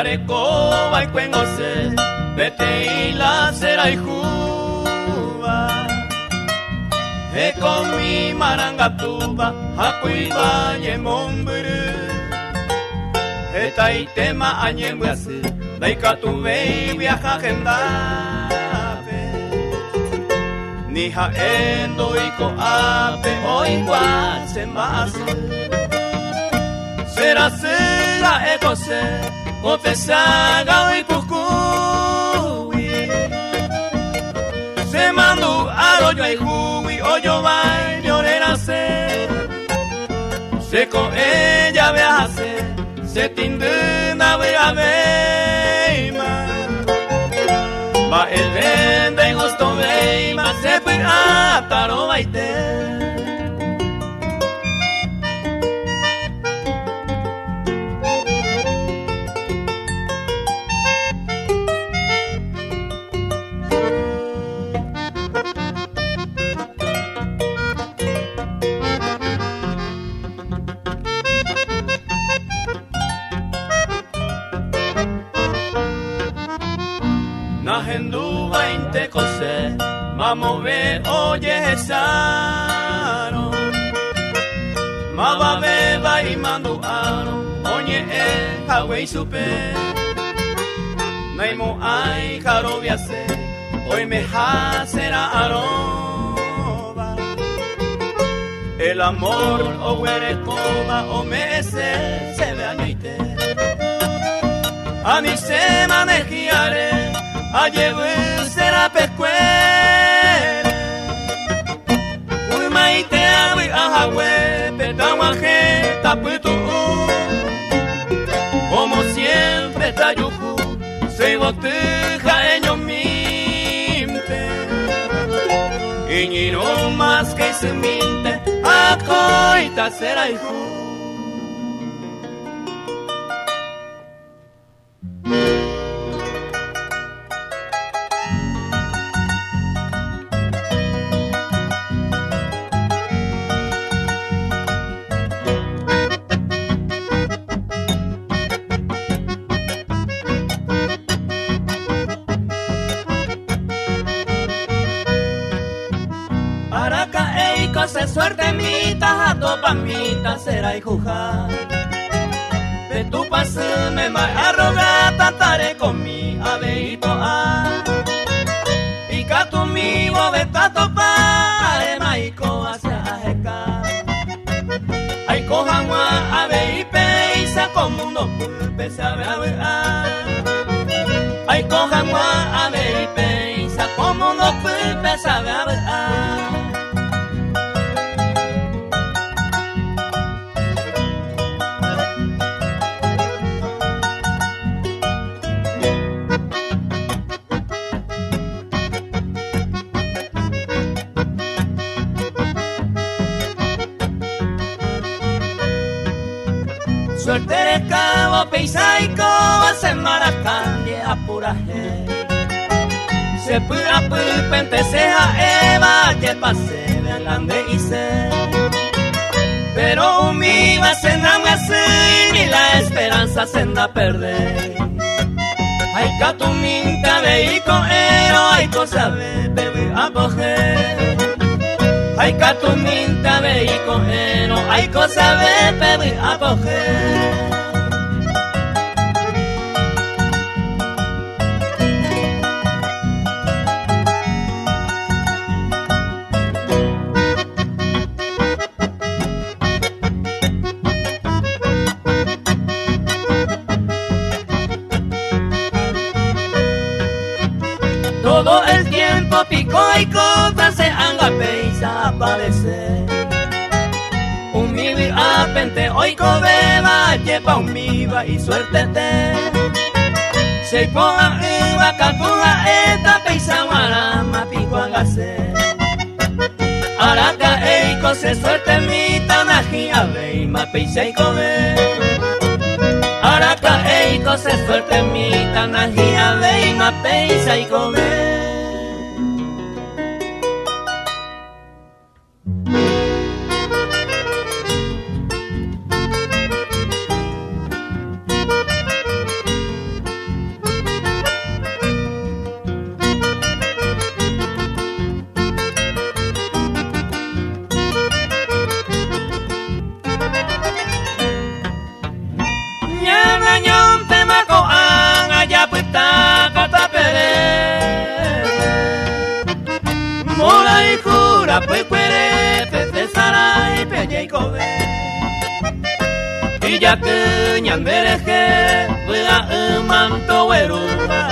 Tareco vai cuengose, vete y la cera y juba. He con mi marangatuba, hakuiba ye momburu. He taitema añembuase, daikatuve viaja gendape. Ni haendo iko ape, oingwa sembase. Será será ecose, confessaga oi cucuí. Se mandou arroyo ai rui, oyo vai llorera se con ella viajase, se tindena vea veima. Va el vende en gusto veima, se fue a taro baite. Nahenduba inte kose, mamove oye saro. Maba beba y mandu aro, oye hawe supe. Naimo ay jaro viase, hoy me será aroba. El amor o huerecoba o mese se ve añoite. A mí se manejiare. Ayewe será pescuere. Uy maite awi ahahwe, petawaje taputu. Como siempre tayuku, se boteja ellos minte. Y no más que se minte, acoita será hijo. Se suerte mita, jato pamita, será y juja. De tu pase me va a rogar, tatare con mi abeito a. Y cato mi bobeta topa, emaico hacia ajeca. Ay cojan a abei peisa, como uno pulpe se abe a. Ay cojan a abei peisa, como uno pulpe se abe a. Suerte de cabo, peisaico, se maracanje a pura gente. Se pura pulpente, seja eva, que pase de alande y se. Pero mi va se na me hace, y la esperanza se na perder. Ay, catuminta, veico, ero, ay, cosa de bebé a coger. Ay, catuminta, veico, ero, ay, cosa de bebé a coger. Todo el tiempo pico y copa se angapeisa aparecer. Un mibi apente hoy cobeba lleva un miba y suerte te. Se ponga iba capuja esta peisa guarama pico agase. Araca eiko se suerte mi tanaji abeima peisa y cobe. Araca eiko se suerte mi tanaji abeima peisa y cobe. la puecuere, pete sarai, peña y cobe. Y ya que ñandereje, pueda manto weruba.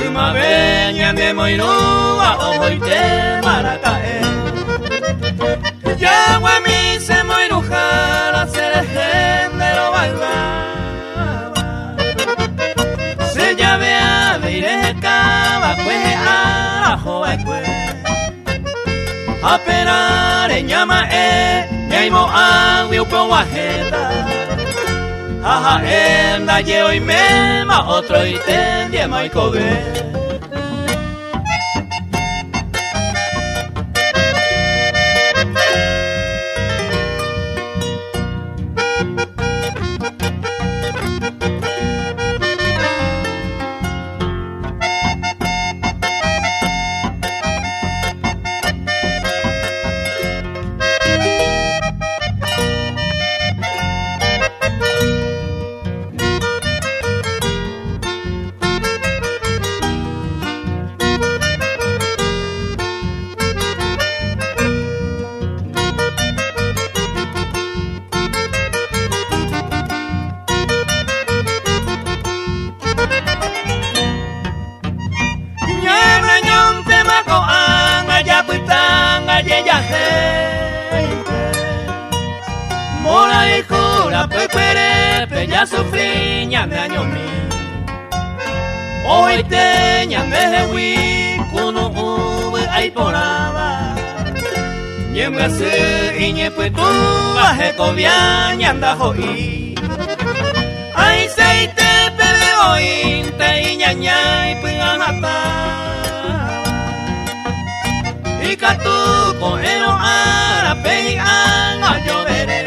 Uma veña de moirúa, ojo y te maracae. Ya guami se moiruja, la cereje de lo bailaba. Se llave a veire cava, cueje a joa cue. A perare llama ñaimo a wiupo guajeta. Aja enda yo y mema, otro y tendie maikobe. Mora y cura pecuere, peña sufrí ñame año mi. Hoy te ñame hewi, kuno uve ay poraba. Ñeme se y ñepe tu baje cobia ñanda hoi. Ay se te pebe hoy, te y ñaña y piganata. Y catu con el arape y anga lloveré.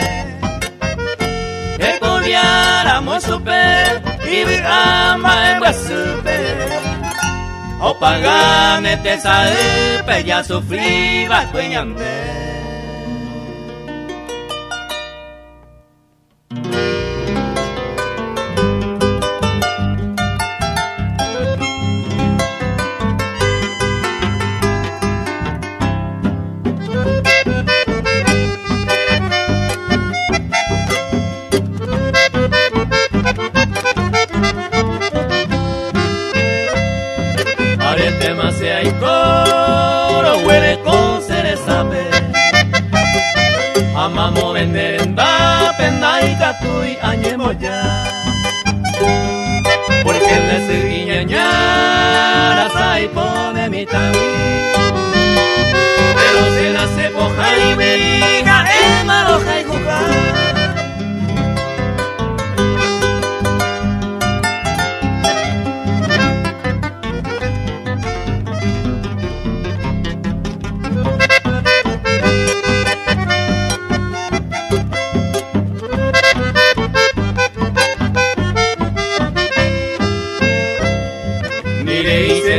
Amo super y vi ama en super. O pagane te sabe ya sufrí va cueñambe. Demasiado hay coro, huele con sabe. Amamos vender en da, penda y catui, añemo ya. Porque el de seguiña sai pone mi tami. Pero se nace poja y briga, el maloja y jugar.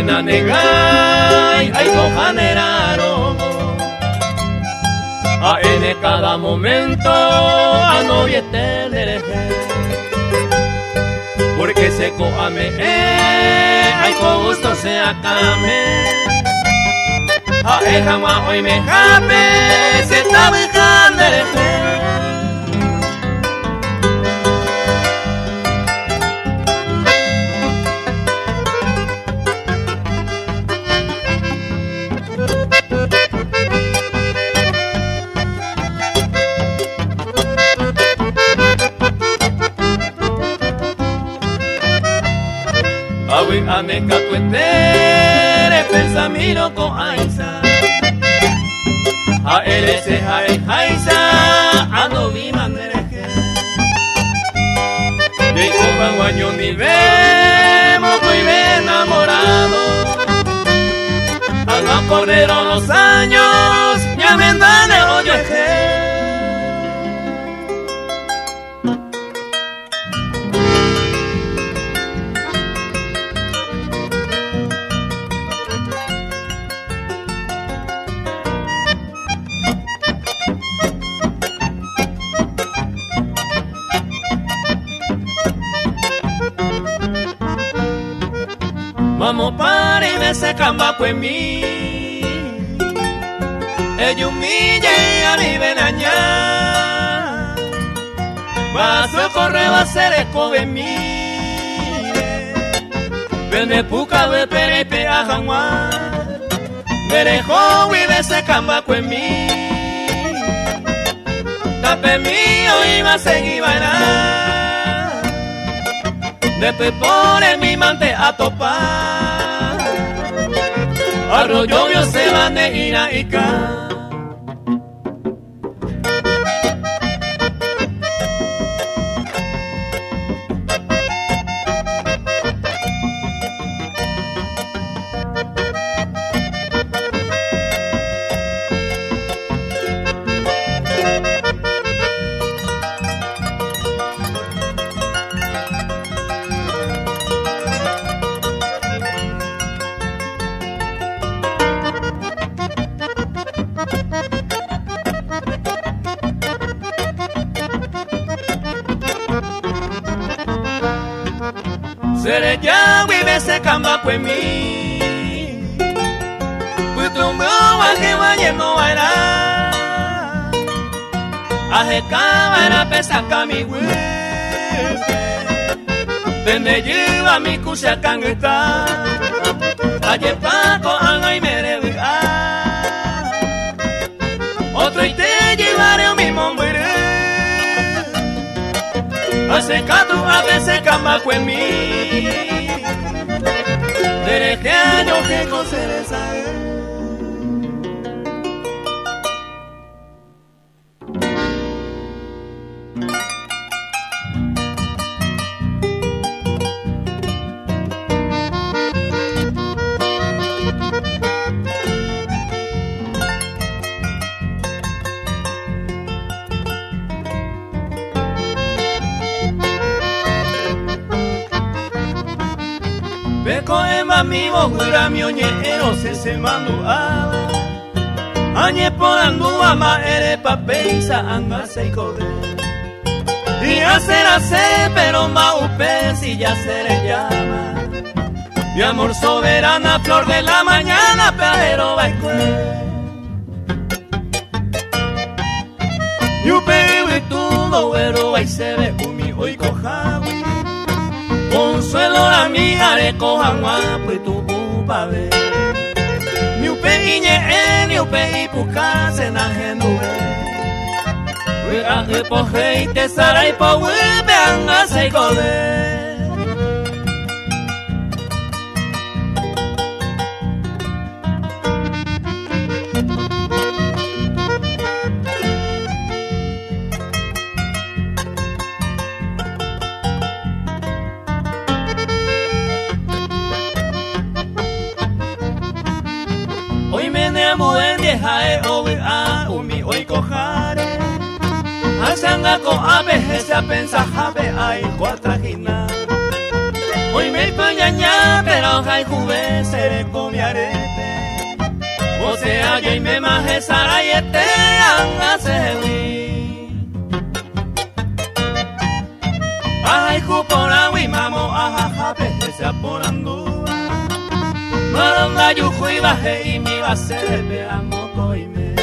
Na negai, ay cojaneraron a en cada momento a novia te porque se coame ay con gusto se acame a ejama hoy me jape se está dejando Aneka cuentere pensamiro con aisa a él se jare jaisa ando mi mandereje de coban guaño ni vemos muy enamorado anda corrieron los años ya me dan el hoyo Vamos para y me se camba pues mí ella humilla a mi venaña, va su correo a hacer eco de mí, vende puca de perepe a Janguá, me dejó y de ese cambaco en mí, tape mío iba a seguir bailar, después pone mi mante a topar, arroyo yo se van de ira y ca. Seré ya vive se cambaco en mí, pues tu a que vaya no baila, ajecaba era pesaca mi huepe, donde lleva mi cucha cangueta, allí paco anga y me revea, otro y te llevaré a mi mombre. Hace cato a veces cambaco en mí, desde que año que coseré saber. Beco en mamivo, jura mi oñero, se manduaba. Añe por andúa, ma ere papeisa, anga se code. Y hace, pero ma upe, si ya se le llama. Mi amor soberana, flor de la mañana, pero baicue. Y upe, y todo, pero ahí se ve, umi, hoy cojawi. Consuelo la mía de Cojanguá, pues tu upa ve. Ni upe iñe, ni upe y puca, se naje nube. Wea que poje y te sara y po webe anga se code. Hoy me nemo en vieja obi a umi hoy cojare. Asanga ko abe se pensa jabe ay cuatrajina. Hoy me pañaña pero hay juve se come arete. O sea yo y me maje sara y este anga se wi. Ay jupora wi mamo aja jabe se aporando. Maranga yuju y baje y mi va a ser veamos coime.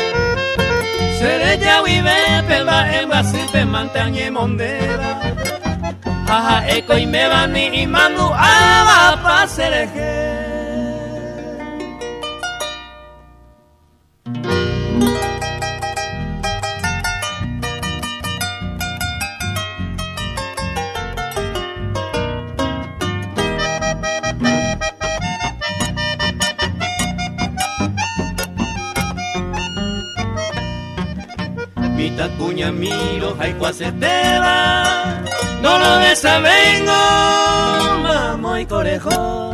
Seré ya vive peba en Brasil mantañe mondera. Jaja eco y me va ni y mando a pa sereje. Mita cuña miro, hay cuase te va. No lo desavengo, mamo y corejo.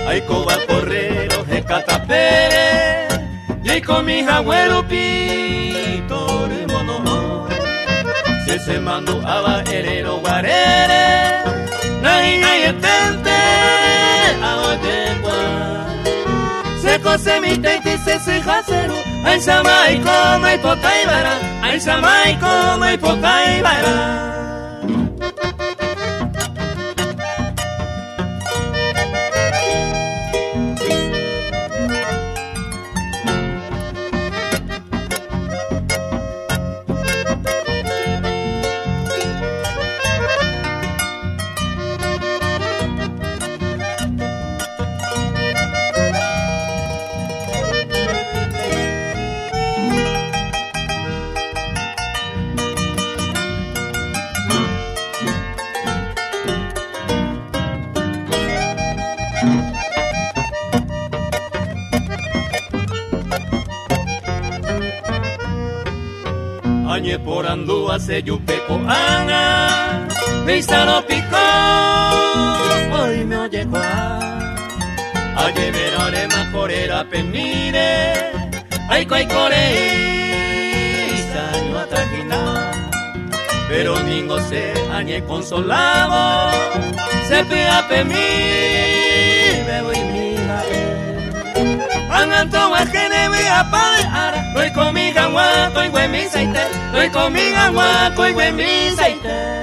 Hay coba porrero, he catapere. Y hay con mi abuelo pito de mono. Se mando a baerero guarere. Nai hay etente, a se cose mi teiti se jasero. Ay samai como y potai bara. Ay samai como y potai bara. añe por andúa se yupeco ana, vista lo picó, hoy me oye aye verare ma corera penire, ay corei, saño atraquina, pero ningo se añe consolado, se pega penire, me voy mira Ananto es que debe apagar, estoy con mi gangua, estoy con mi saite, estoy con mi gangua, estoy con mi saite.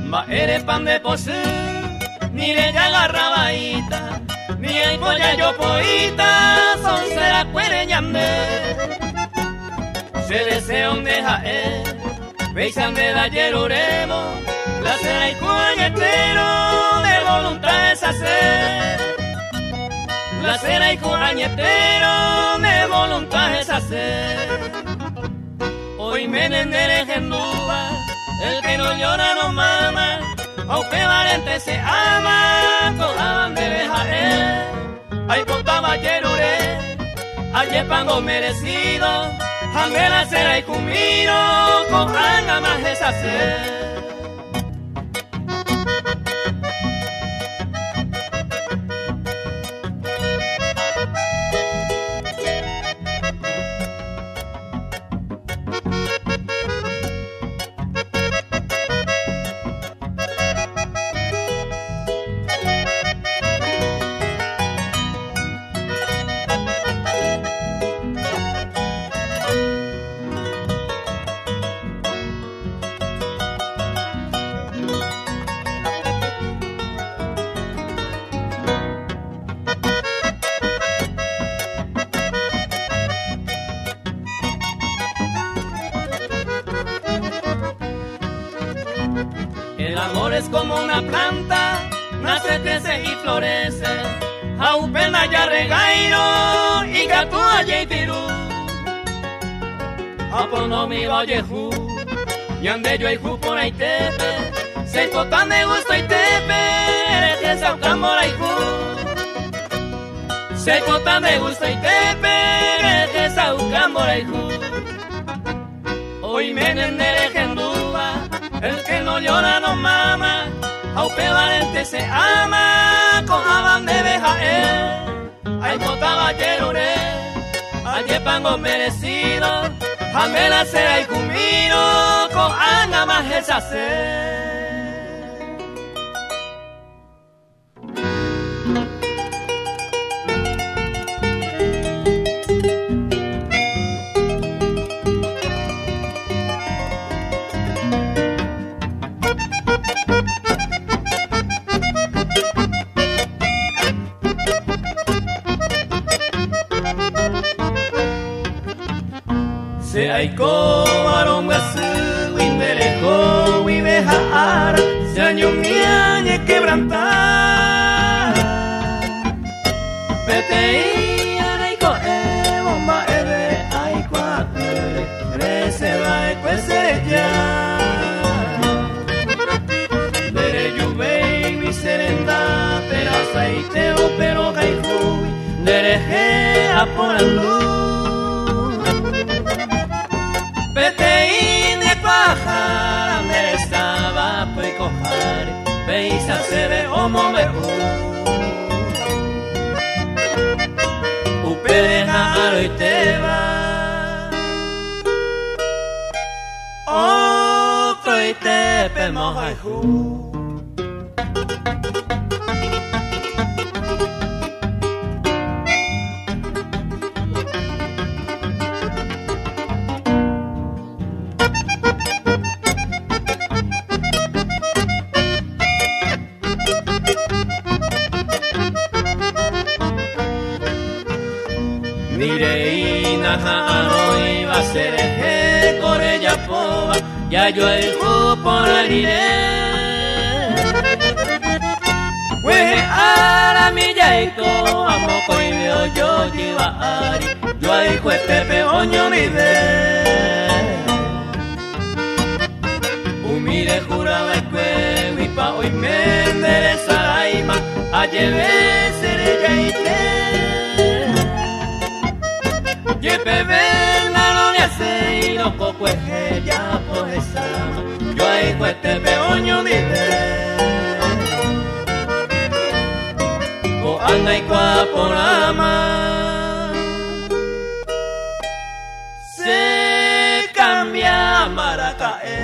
Ma eres pan de posú, ni le llaga rabaita, ni hay polla yo poita, son se la cuere ñande. Se desea un deja peisan de la yeruremo, la cera y cuañetero de voluntad es hacer. La cera y cuañetero de voluntad es hacer. Hoy me nendere gendúa, el que no llora no mama, aunque valiente se ama, cojaban de dejar. Ay, contaba yerure, ayer pango merecido, jamé la cera y cumiro, cojan más es hacer. El amor es como una planta, nace, crece y florece. Aupena ya regairo y gatúa ya y tirú. Apono mi vallejú, y ande yo y ju por ahí tepe. Se cotan de gusto y tepe, que saucamora y ju. Se cotan de gusto y tepe, que saucamora y ju. Hoy me nendere gendúa, el que no llora no mama, aunque valente se ama, cojaban de bejaer. Ay, cotaba yerure, ayer pango merecido, jamé la cera y cumiro, cojan más es hacer. Se aiko arongasu windereko wibehara se añumiañe quebrantar petei areiko bomba ere aiko akure reseba ekwesere ya dere yubei mi serenda pero aceiteo pero gaihui dere he aporandu Peteín de pájara me estaba por cojar, peisa se ve como me upereja aro y te va, otro y te pemoja y ju. Nireina hanoi va a ser eje corella poba ya yo el por aire. para mi yaiko, amo coimeo yo jiwari, yo ay cueste peoño mi de. Umire juraba esque, wipa hoy me enderezará y más, alleve seré yaite. Yepe verna no le hace y no coco es ella por esa, yo ay cueste peoño mi de. Anda y cuaporama se cambia a Maracaé.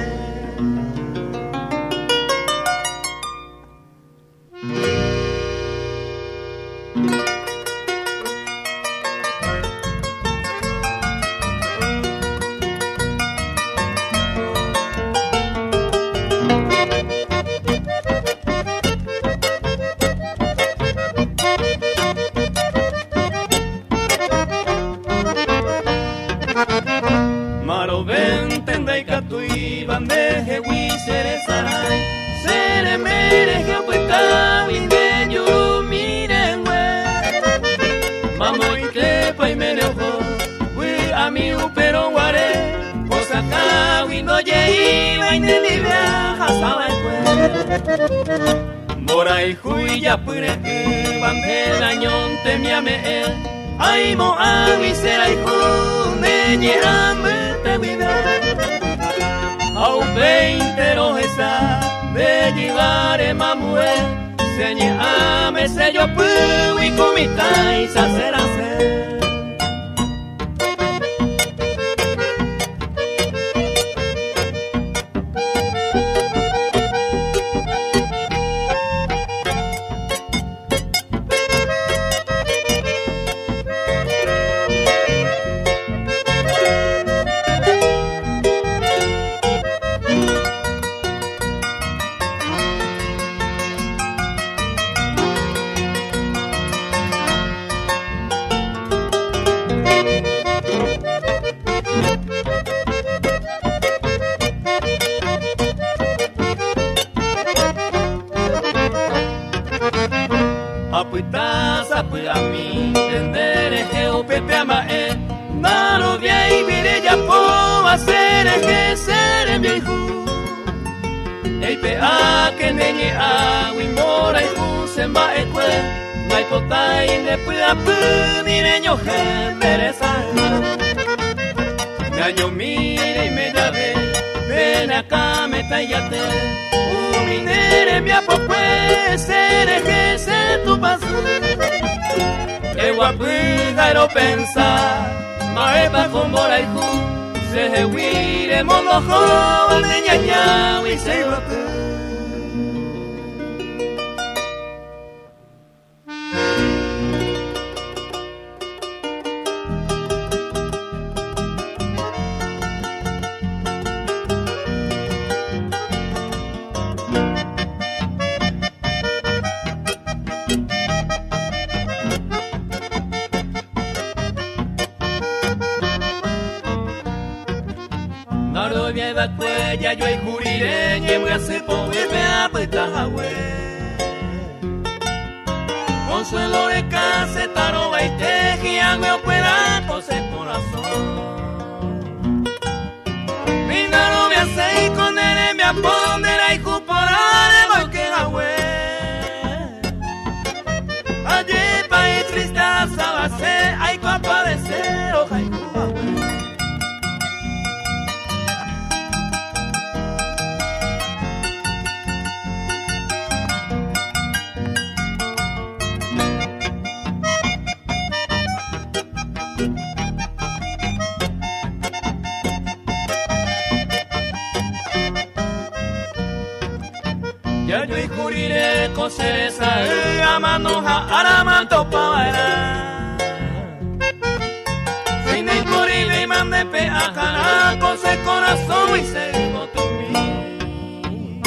Bandeje wi sere sarai sere mere geopuita winde yuru mirenwe mamo ike pai menejo wi ami upero ware osaka windo yei wainde libia hasawa kwe morai hui ya pure bandera nyonte miame ai mo awi serai hunde nyame te wide. Au 20 rojesa de llevare mamue señe ame sello pu y comita y sacerase. Apuita sapu ami tendere geo pepe amae naro viei vire ya po hacer que ser viejo ei pe a que neñe a wimbora y semba ekwe nai potai ne pua pu ni neño genderesa Gaño mire y me llave ven acá me tallate minere mi apopue sere que se tu paso que guapuida ero pensar maeba con bora y ju se huire mondo joven de ñañao y se guapu. Naro vieva cuella yo y juriré y voy a hacer por me apeta jahue Consuelo de case taro baite giangue opera cose corazón Mi naro me hace y con él me apondera y cuporare voy que jahue Allí pa' y tristeza va a ser hay copa de ser oja y jahue Ya yo y juriré coser esa amanoja aramanto paera Sin el morir y mande pe a cara cose corazón y seguimos tu mí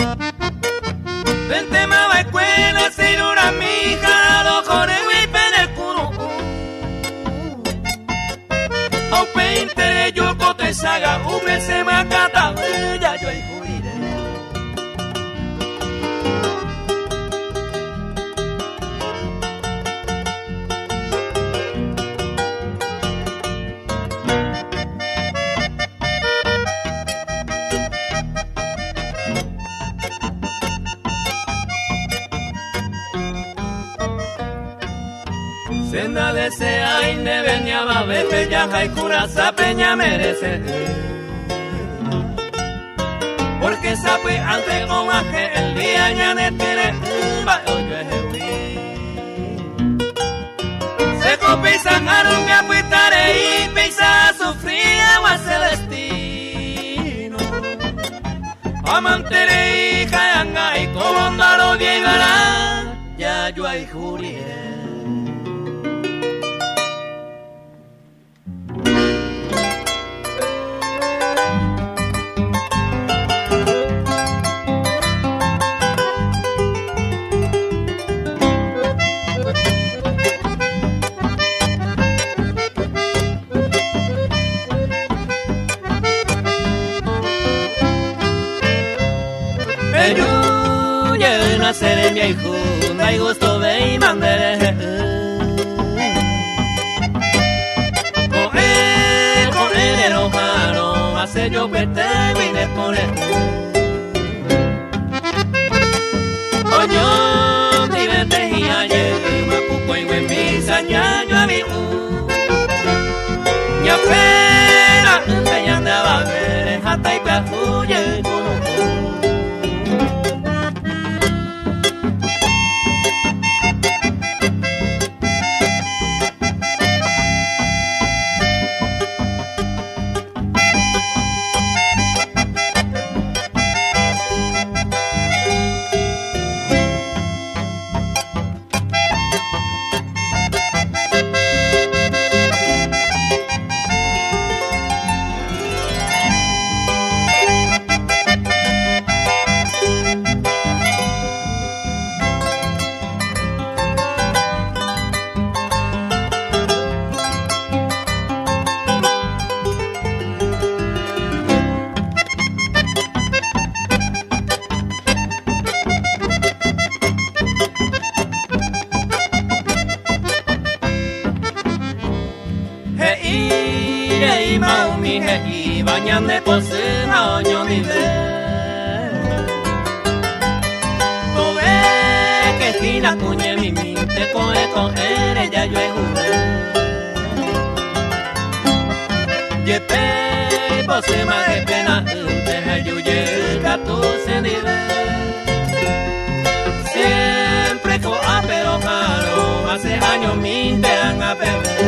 Vente ma va escuela sin una mija lo jore y pene el culo Au peinte yo cote saga ume se me acata ya yo y juriré una desea y ne venía a ver bella jaicura peña merece. Porque sabe ante con el día ya ne tiene va oye se copisa caro me apuitare y pisa sufrir agua celestino amantere y caanga y comandaro llegará ya yo hay Juliet. Nacer mi hijo, me gusto de y mandere. Con él enojado, hace yo que te vine por él. Oye, diverte y ayer, me ocupo y me misa, ya yo a mi mi afuera, me andaba a ver, hasta y peajuye, y bañan de posena oño mi ve. Tove que fina cuñe mi minte con él ya yo he jugué. Yepe posema de pena te yuye gato se nive. Siempre con pero caro hace años minte han a beber.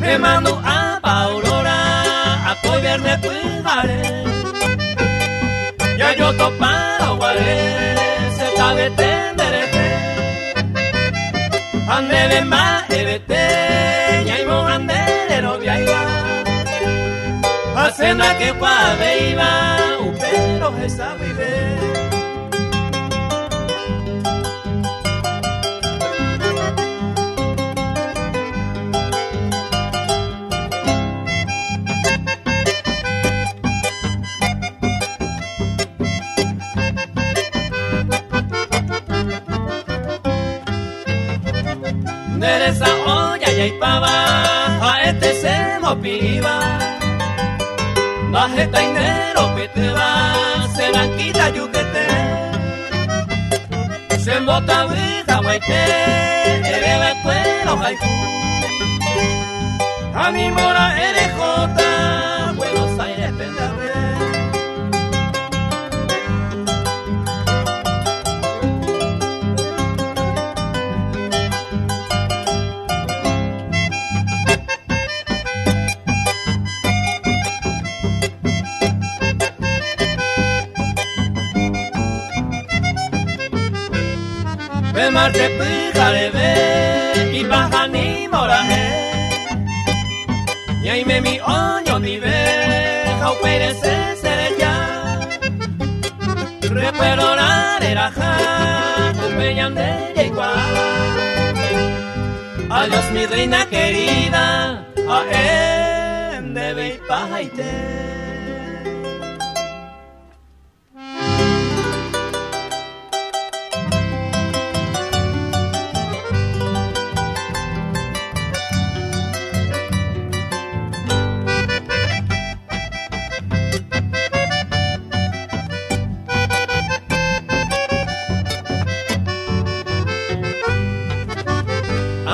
Me mando a Aurora a coi verne cuidare. Ya yo topado guaré, se tabe tenderete. Ande de más evete, ya iba ande no viaiga. Hacena que guave iba, pero esa vive. De esa olla ya y pava, a este se mopiva. Bajeta y nero que te va, se la quita yuquete. Se embota vija guaite, bebe cuero haiku. A mi mora LJ, Buenos Aires pendabe. El mar te pija de ve y baja ni moraje. Y ahí me mi oño ni ve, jau perece ser ya. Reperorar era ja, un peñan de igual. Adiós mi reina querida, a en de vei pajaite.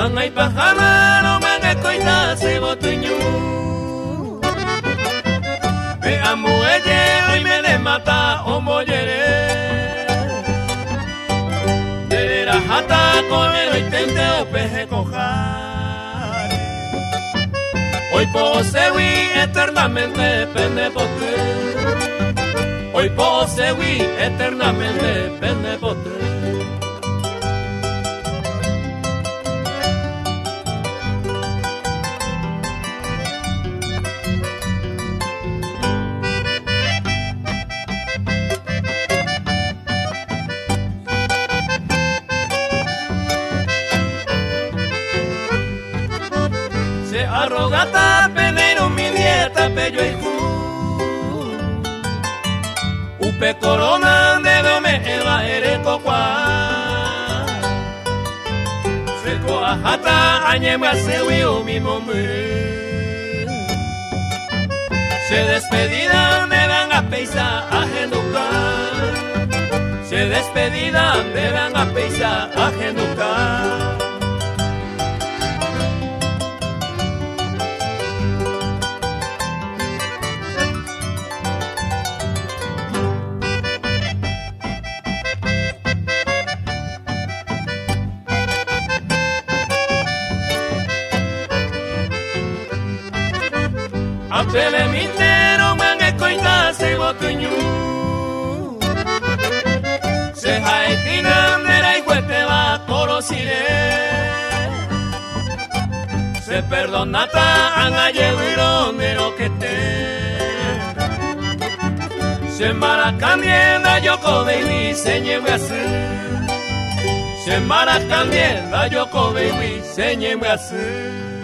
Angai pahana no manga koita se botuñu. Me amo ella y me le mata o mollere. De la jata con el oitente o peje cojare. Hoy poseí eternamente pende potre. Hoy poseí eternamente pende potre. Arrogata penero mi nieta pello y ju Upe corona de dome eva ereco qua Seco ajata añema se huió mi nombre Se despedida me van a peisa a genucar Se despedida me van a peisa a genucar Apele mitero mange koita se botuñu Se jaetina nera y huete va corosire Se perdonata angayewiro nero que te Se maracandienda yoko baby se lleve a ser Se maracandienda yoko baby se lleve a ser